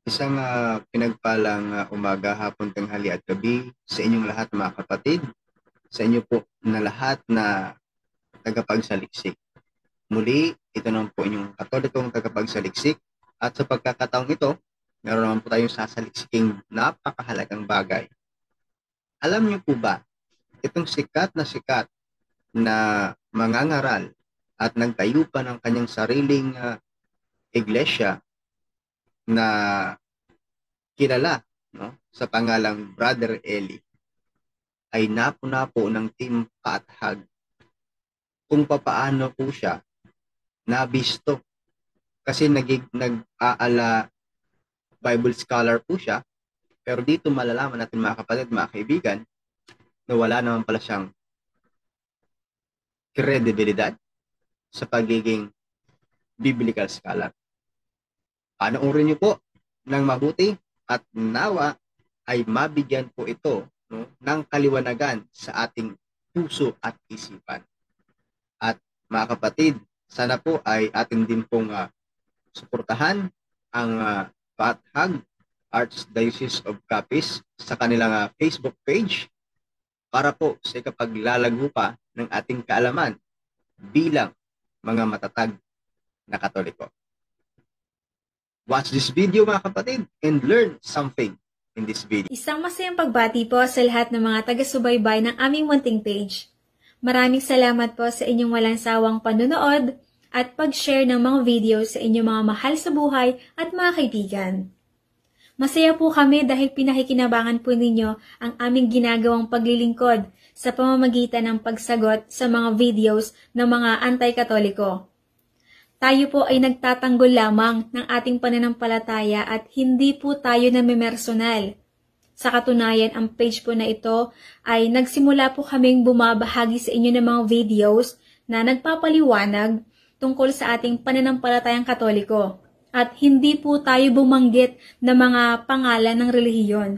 Isang pinagpalang umaga, hapon, tanghali at gabi sa inyong lahat mga kapatid, sa inyo po na lahat na tagapagsaliksik. Muli, ito naman po inyong katolikong tagapagsaliksik at sa pagkakataong ito, meron naman po tayong sasaliksiking napakahalagang bagay. Alam niyo po ba, itong sikat na mangangaral at nagtayo pa ng kanyang sariling iglesia na kilala, no, sa pangalang Brother Eli, ay napo ng Team Paathag kung papaano po siya nabisto. Kasi nag-aala Bible scholar po siya, pero dito malalaman natin mga kapatid, mga kaibigan, na wala naman pala siyang kredibilidad sa pagiging biblical scholar. Panoorin niyo po ng mabuti at nawa ay mabigyan po ito, no, ng kaliwanagan sa ating puso at isipan. At mga kapatid, sana po ay atin din pong suportahan ang Paathag Archdiocese of Capiz sa kanilang Facebook page para po sa ikapaglalago pa ng ating kaalaman bilang mga matatag na Katoliko. Watch this video mga kapatid and learn something in this video. Isang masayang pagbati po sa lahat ng mga taga-subaybay ng aming munting page. Maraming salamat po sa inyong walang sawang panunood at pag-share ng mga video sa inyong mga mahal sa buhay at mga kaibigan. Masaya po kami dahil pinakikinabangan po ninyo ang aming ginagawang paglilingkod sa pamamagitan ng pagsagot sa mga videos ng mga anti-katoliko. Tayo po ay nagtatanggol lamang ng ating pananampalataya at hindi po tayo namimersonal. Sa katunayan, ang page po na ito ay nagsimula po kaming bumabahagi sa inyo ng mga videos na nagpapaliwanag tungkol sa ating pananampalatayang Katoliko. At hindi po tayo bumanggit ng mga pangalan ng relihiyon.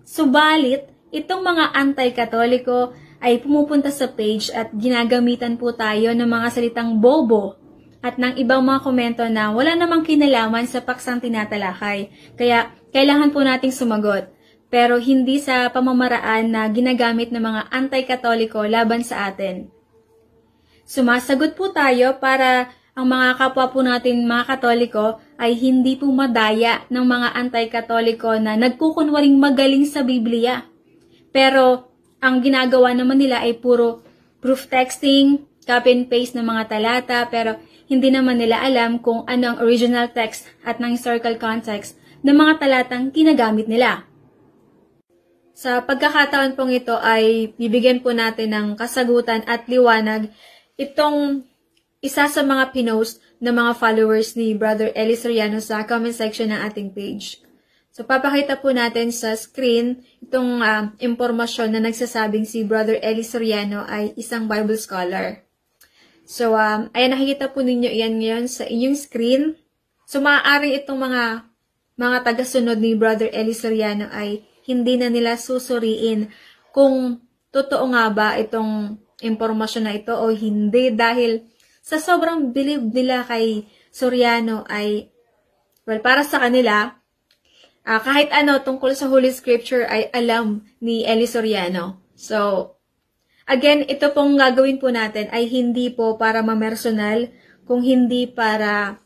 Subalit, itong mga anti-Katoliko ay pumupunta sa page at ginagamitan po tayo ng mga salitang bobo at ng ibang mga komento na wala namang kinalaman sa paksang tinatalakay. Kaya, kailangan po nating sumagot. Pero hindi sa pamamaraan na ginagamit ng mga anti-Katoliko laban sa atin. Sumasagot po tayo para ang mga kapwa po natin mga Katoliko ay hindi po madaya ng mga anti-Katoliko na nagkukunwaring magaling sa Biblia. Pero ang ginagawa naman nila ay puro proof texting, copy and paste ng mga talata, pero hindi naman nila alam kung ano ang original text at ng historical context ng mga talatang ginagamit nila. Sa pagkakataon pong ito ay bibigyan po natin ng kasagutan at liwanag itong isa sa mga pinost ng mga followers ni Brother Eli Soriano sa comment section ng ating page. So, papakita po natin sa screen itong impormasyon na nagsasabing si Brother Eli Soriano ay isang Bible scholar. So, ayan, nakikita po ninyo yan ngayon sa inyong screen. So, maaaring itong mga tagasunod ni Brother Eli Soriano ay hindi na nila susuriin kung totoo nga ba itong impormasyon na ito o hindi dahil sa sobrang believe nila kay Soriano ay, well, para sa kanila, kahit ano tungkol sa Holy Scripture ay alam ni Eli Soriano. So, again, ito pong gagawin po natin ay hindi po para mamersonal, kung hindi para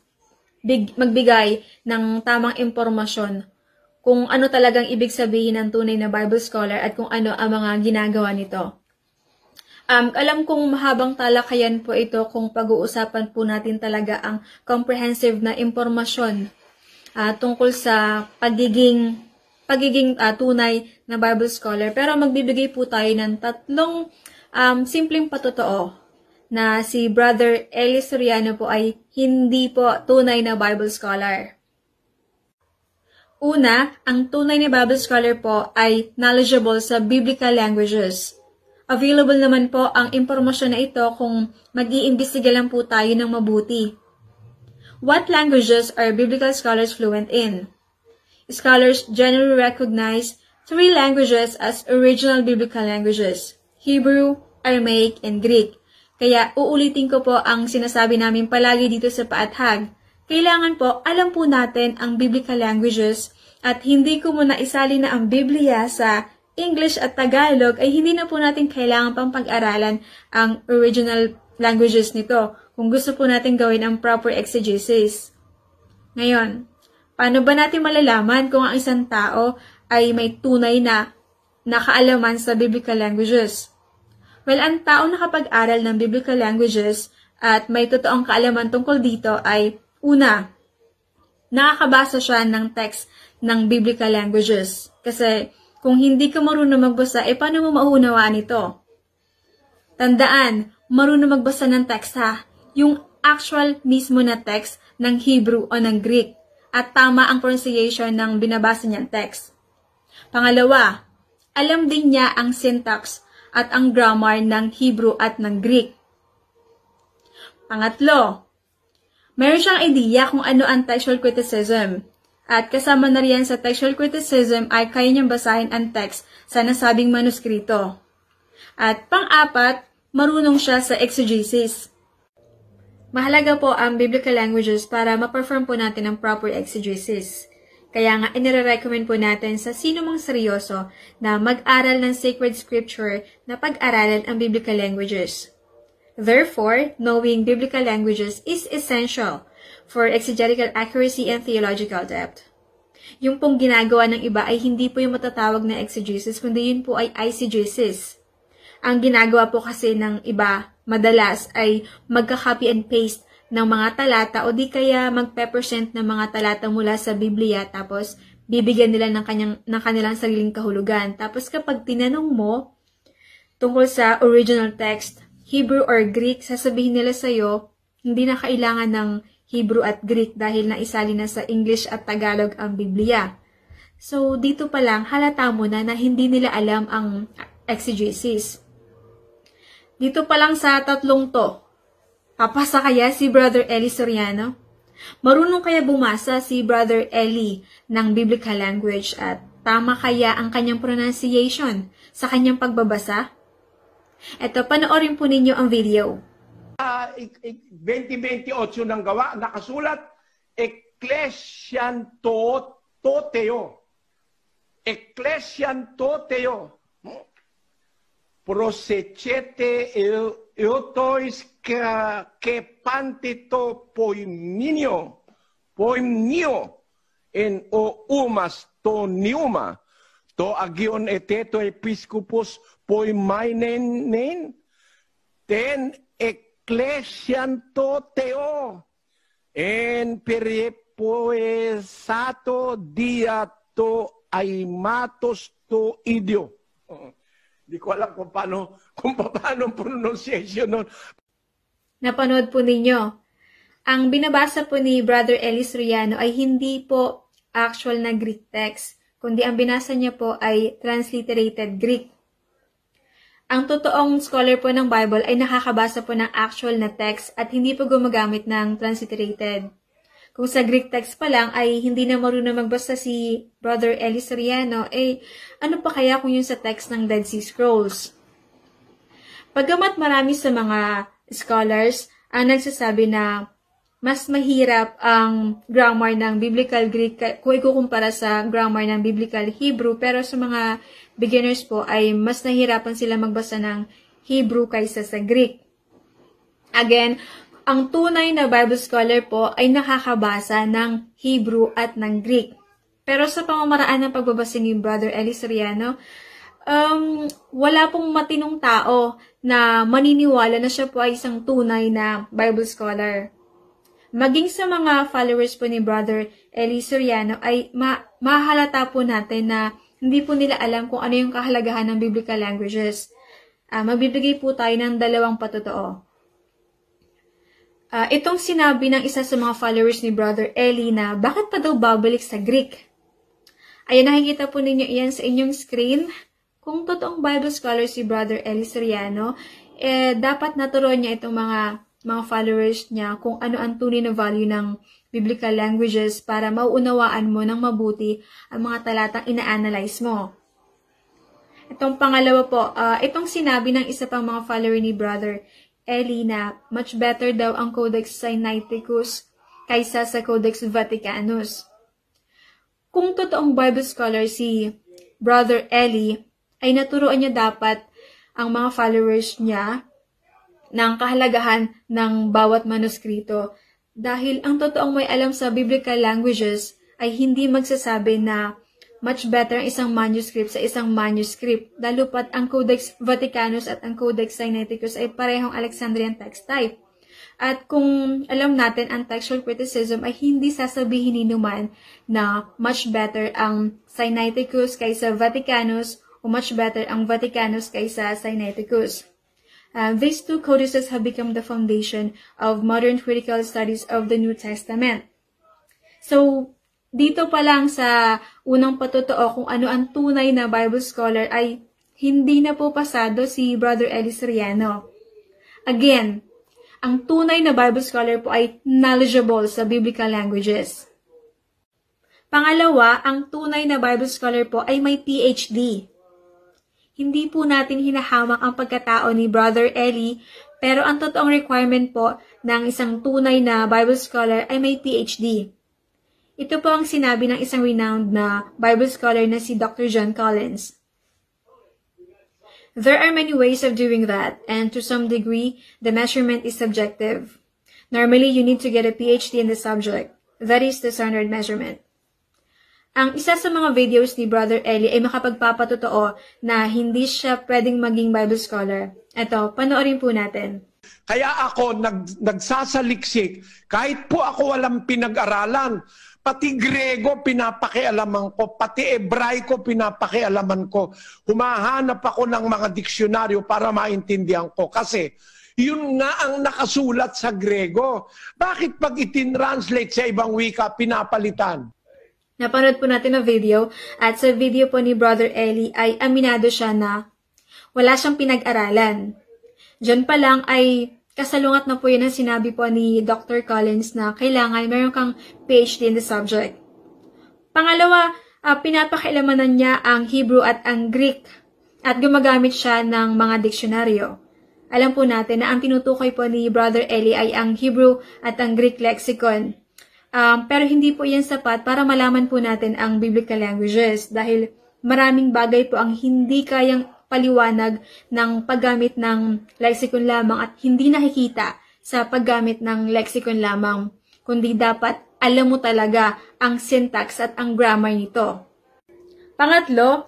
magbigay ng tamang impormasyon kung ano talagang ibig sabihin ng tunay na Bible scholar at kung ano ang mga ginagawa nito. Alam kong mahabang talakayan po ito kung pag-uusapan po natin talaga ang comprehensive na impormasyon tungkol sa pagiging tunay na Bible scholar. Pero magbibigay po tayo ng tatlong simpleng patotoo na si Brother Eli Soriano po ay hindi po tunay na Bible scholar. Una, ang tunay na Bible scholar po ay knowledgeable sa biblical languages. Available naman po ang impormasyon na ito kung mag-iimbestiga lang po tayo ng mabuti. What languages are biblical scholars fluent in? Scholars generally recognize three languages as original biblical languages: Hebrew, Aramaic, and Greek. Kaya uulitin ko po ang sinasabi namin palagi dito sa Paathag. kailangan po alam po natin ang biblical languages at hindi ko muna isali na ang Biblia sa English at Tagalog ay hindi na po natin kailangan pang pag-aralan ang original languages nito kung gusto po natin gawin ang proper exegesis. Ngayon, paano ba natin malalaman kung ang isang tao ay may tunay na nakaalaman sa biblical languages? Well, ang tao nakapag-aral ng biblical languages at may totoong kaalaman tungkol dito ay una, nakakabasa siya ng text ng biblical languages. Kasi kung hindi ka marunong magbasa, paano mo mauunawaan ito? Tandaan, marunong magbasa ng text ha. Yung actual mismo na text ng Hebrew o ng Greek. At tama ang pronunciation ng binabasa niyang text. Pangalawa, alam din niya ang syntax at ang grammar ng Hebrew at ng Greek. Pangatlo, meron siyang idea kung ano ang textual criticism. At kasama na riyan sa textual criticism ay kaya niyang basahin ang text sa nasabing manuskrito. At pang-apat, marunong siya sa exegesis. Mahalaga po ang biblical languages para ma-perform po natin ang proper exegesis. Kaya nga, inire-recommend po natin sa sino mang seryoso na mag-aral ng sacred scripture na pag-aralan ang biblical languages. Therefore, knowing biblical languages is essential for exegetical accuracy and theological depth. Yung pong ginagawa ng iba ay hindi po yung matatawag na exegesis, kundi yun po ay eisegesis. Ang ginagawa po kasi ng iba, madalas ay magka-copy and paste ng mga talata o di kaya magpe-present ng mga talata mula sa Biblia tapos bibigyan nila ng kanilang sariling kahulugan. Tapos kapag tinanong mo tungkol sa original text, Hebrew or Greek, sasabihin nila sa'yo, hindi na kailangan ng Hebrew at Greek dahil naisali na sa English at Tagalog ang Biblia. So, dito pa lang, halata mo na hindi nila alam ang exegesis. Dito pa lang sa tatlong to, papasa kaya si Brother Eli Soriano? Marunong kaya bumasa si Brother Eli ng biblical language at tama kaya ang kanyang pronunciation sa kanyang pagbabasa? Eto, panoorin po ninyo ang video. 2028 ng gawa, nakasulat, Ecclesiantoteo. Ecclesiantoteo. Prosecete eutois kepantito poiminio en o umas to niuma to agion eteto episcopus poimainen ten ecclesiantoteo en periepoesato diato aimatos to idio. Hindi ko alam kung paano ang pronunciation nun. Napanood po ninyo. Ang binabasa po ni Brother Eli Soriano ay hindi po actual na Greek text, kundi ang binasa niya po ay transliterated Greek. Ang totoong scholar po ng Bible ay nakakabasa po ng actual na text at hindi po gumagamit ng transliterated. Kung sa Greek text pa lang ay hindi na marunong magbasa si Brother Eli Soriano, ano pa kaya kung yung sa text ng Dead Sea Scrolls? Pagkamat marami sa mga scholars ang nagsasabi na mas mahirap ang grammar ng Biblical Greek kung ikukumpara sa grammar ng Biblical Hebrew, pero sa mga beginners po ay mas nahihirapan sila magbasa ng Hebrew kaysa sa Greek. Again, ang tunay na Bible scholar po ay nakakabasa ng Hebrew at ng Greek. Pero sa pamamaraan ng pagbabasa ni Brother Eli Soriano, wala pong matinong tao na maniniwala na siya po ay isang tunay na Bible scholar. Maging sa mga followers po ni Brother Eli Soriano ay mahalata po natin na hindi po nila alam kung ano yung kahalagahan ng biblical languages. Magbibigay po tayo ng dalawang patotoo. Itong sinabi ng isa sa mga followers ni Brother Eli na bakit pa daw babalik sa Greek? Ayan, nakikita po ninyo iyan sa inyong screen. Kung totoong Bible scholar si Brother Eli Soriano, dapat naturuan niya itong mga followers niya kung ano ang tunay na value ng biblical languages para mauunawaan mo ng mabuti ang mga talatang ina-analyze mo. Itong pangalawa po, itong sinabi ng isa pang mga follower ni Brother Eli na much better daw ang Codex Sinaiticus kaysa sa Codex Vaticanus. Kung totoong Bible scholar si Brother Eli, ay naturuan niya dapat ang mga followers niya ng kahalagahan ng bawat manuskrito. Dahil ang totoong may alam sa biblical languages ay hindi magsasabi na much better ang isang manuscript sa isang manuscript, lalo pat ang Codex Vaticanus at ang Codex Sinaiticus ay parehong Alexandrian text type. At kung alam natin ang textual criticism ay hindi sasabihin ni naman na much better ang Sinaiticus kaysa Vaticanus o much better ang Vaticanus kaysa Sinaiticus. These two codices have become the foundation of modern critical studies of the New Testament. So, dito pa lang sa unang patotoo kung ano ang tunay na Bible scholar ay hindi na po pasado si Brother Eli Soriano. Again, ang tunay na Bible scholar po ay knowledgeable sa biblical languages. Pangalawa, ang tunay na Bible scholar po ay may PhD. Hindi po natin hinahamak ang pagkatao ni Brother Eli, pero ang totoong requirement po ng isang tunay na Bible scholar ay may PhD. Ito po ang sinabi ng isang renowned na Bible scholar na si Dr. John Collins. There are many ways of doing that, and to some degree, the measurement is subjective. Normally, you need to get a PhD in the subject. That is the standard measurement. Ang isa sa mga videos ni Brother Eli ay makapagpapatotoo na hindi siya pwedeng maging Bible scholar. Ito, panoorin po natin. Kaya ako nagsasaliksik, kahit po ako walang pinag-aralan, pati Grego pinapakialaman ko, pati Ebraiko pinapakialaman ko. Humahanap ako ng mga diksyonaryo para maintindihan ko. Kasi yun nga ang nakasulat sa Grego. Bakit pag itin-translate sa ibang wika, pinapalitan? Napanood po natin ang video at sa video po ni Brother Eli ay aminado siya na wala siyang pinag-aralan. Diyan pa lang ay kasalungat na po yun ang sinabi po ni Dr. Collins na kailangan meron kang PhD in the subject. Pangalawa, pinapakialamanan niya ang Hebrew at ang Greek at gumagamit siya ng mga diksyonaryo. Alam po natin na ang tinutukoy po ni Brother Eli ay ang Hebrew at ang Greek lexicon. Pero hindi po yan sapat para malaman po natin ang biblical languages dahil maraming bagay po ang hindi kayang paliwanag ng paggamit ng lexicon lamang at hindi nakikita sa paggamit ng lexicon lamang, kundi dapat alam mo talaga ang syntax at ang grammar nito. Pangatlo,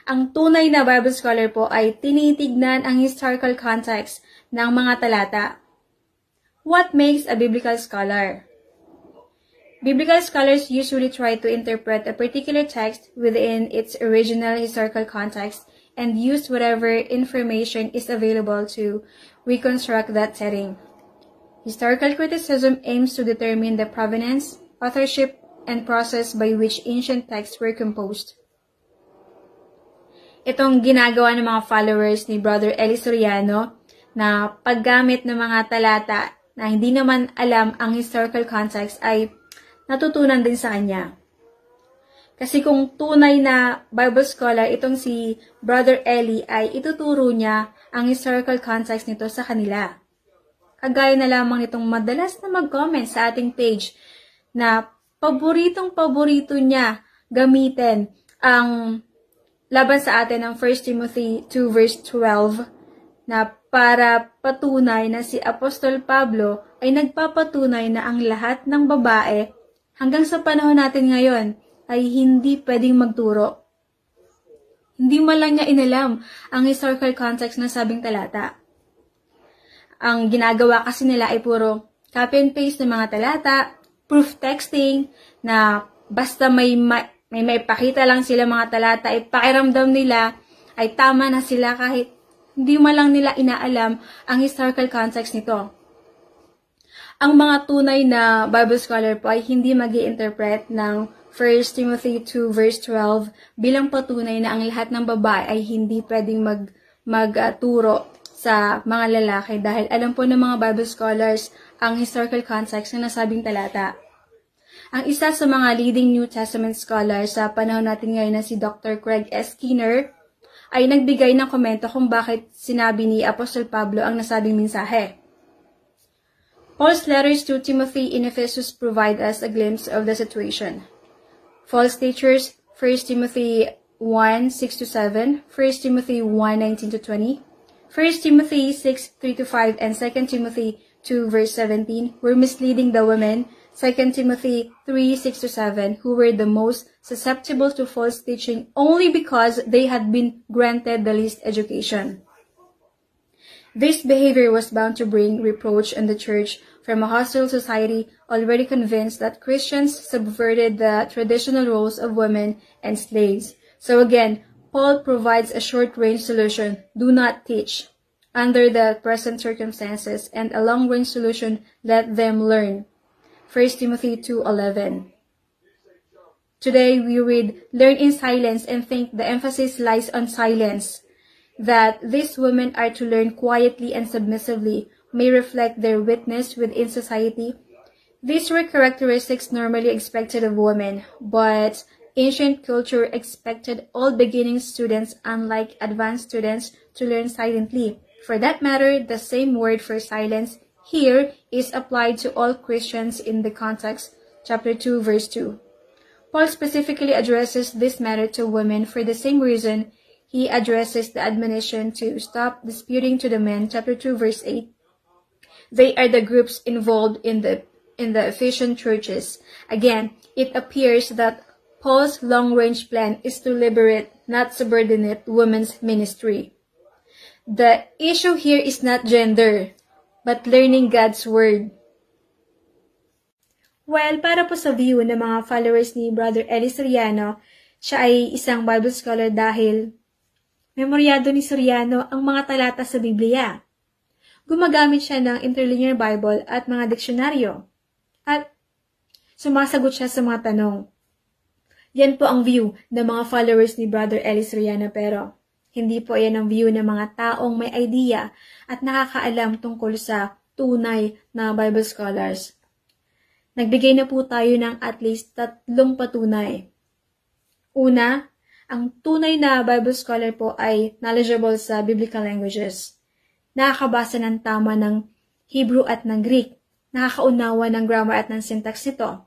ang tunay na Bible scholar po ay tinitignan ang historical context ng mga talata. What makes a biblical scholar? Biblical scholars usually try to interpret a particular text within its original historical context and use whatever information is available to reconstruct that setting. Historical criticism aims to determine the provenance, authorship, and process by which ancient texts were composed. Itong ginagawa ng mga followers ni Brother Eli Soriano na paggamit ng mga talata na hindi naman alam ang historical context ay natutunan din sa kanya. Kasi kung tunay na Bible scholar itong si Brother Eli ay ituturo niya ang historical context nito sa kanila. Kagaya na lamang nitong madalas na mag-comment sa ating page na paboritong-paborito niya gamitin ang laban sa atin ng 1 Timothy 2 verse 12 na para patunay na si Apostol Pablo ay nagpapatunay na ang lahat ng babae hanggang sa panahon natin ngayon ay hindi pwedeng magturo. Hindi man lang niya inalam ang historical context ng sabing talata. Ang ginagawa kasi nila ay puro copy and paste ng mga talata, proof texting, na basta may maipakita lang sila mga talata, ay pakiramdam nila ay tama na sila kahit hindi man lang nila inaalam ang historical context nito. Ang mga tunay na Bible scholar po ay hindi mag-i-interpret ng 1 Timothy 2 verse 12 bilang patunay na ang lahat ng babae ay hindi pwedeng magturo sa mga lalaki dahil alam po ng mga Bible scholars ang historical context ng nasabing talata. Ang isa sa mga leading New Testament scholars sa panahon natin ngayon na si Dr. Craig S. Skinner ay nagbigay ng komento kung bakit sinabi ni Apostol Pablo ang nasabing mensahe. Paul's letters to Timothy in Ephesus provide us a glimpse of the situation. False teachers, 1 Timothy 1, 6-7, 1 Timothy 1, 19-20, 1 Timothy 6, 3-5, and 2 Timothy 2, verse 17, were misleading the women, 2 Timothy 3, 6-7, who were the most susceptible to false teaching only because they had been granted the least education. This behavior was bound to bring reproach on the church from a hostile society already convinced that Christians subverted the traditional roles of women and slaves. So again, Paul provides a short-range solution: do not teach under the present circumstances, and a long-range solution: let them learn. 1 Timothy 2:11. Today we read, learn in silence, and think the emphasis lies on silence. That these women are to learn quietly and submissively may reflect their witness within society. These were characteristics normally expected of women, but ancient culture expected all beginning students, unlike advanced students, to learn silently. For that matter, the same word for silence here is applied to all Christians in the context, chapter 2, verse 2. Paul specifically addresses this matter to women for the same reason he addresses the admonition to stop disputing to the men, chapter 2, verse 8. They are the groups involved in the Ephesian churches. Again, it appears that Paul's long-range plan is to liberate, not subordinate, women's ministry. The issue here is not gender, but learning God's Word. Well, para po sa view ng mga followers ni Brother Eli Soriano, siya ay isang Bible scholar dahil memoryado ni Soriano ang mga talata sa Biblia. Gumagamit siya ng interlinear Bible at mga diksyonaryo. At sumasagot siya sa mga tanong. Yan po ang view ng mga followers ni Brother Eli Soriano, pero hindi po yan ang view ng mga taong may idea at nakakaalam tungkol sa tunay na Bible scholars. Nagbigay na po tayo ng at least 3 patunay. Una, ang tunay na Bible scholar po ay knowledgeable sa biblical languages. Nakakabasa ng tama ng Hebrew at ng Greek. Nakakaunawa ng grammar at ng syntax ito.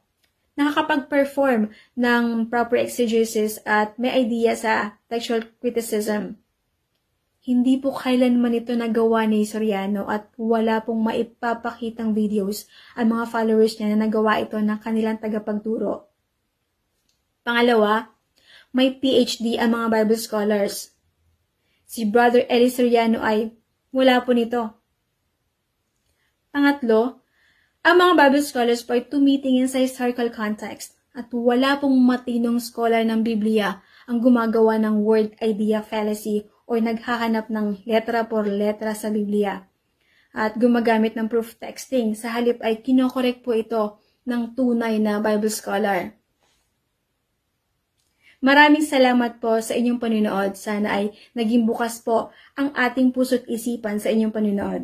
Nakakapag-perform ng proper exegesis at may idea sa textual criticism. Hindi po kailanman ito nagawa ni Soriano at wala pong maipapakitang videos ang mga followers niya na nagawa ito ng kanilang tagapagturo. Pangalawa, may PhD ang mga Bible scholars. Si Brother Eli Soriano ay wala po nito. Pangatlo, ang mga Bible scholars po ay tumitingin sa historical context at wala pong matinong scholar ng Biblia ang gumagawa ng word idea fallacy o naghahanap ng letra por letra sa Biblia at gumagamit ng proof texting. Sa halip ay kinokorek po ito ng tunay na Bible scholar. Maraming salamat po sa inyong panunood. Sana ay naging bukas po ang ating puso't isipan sa inyong panunood.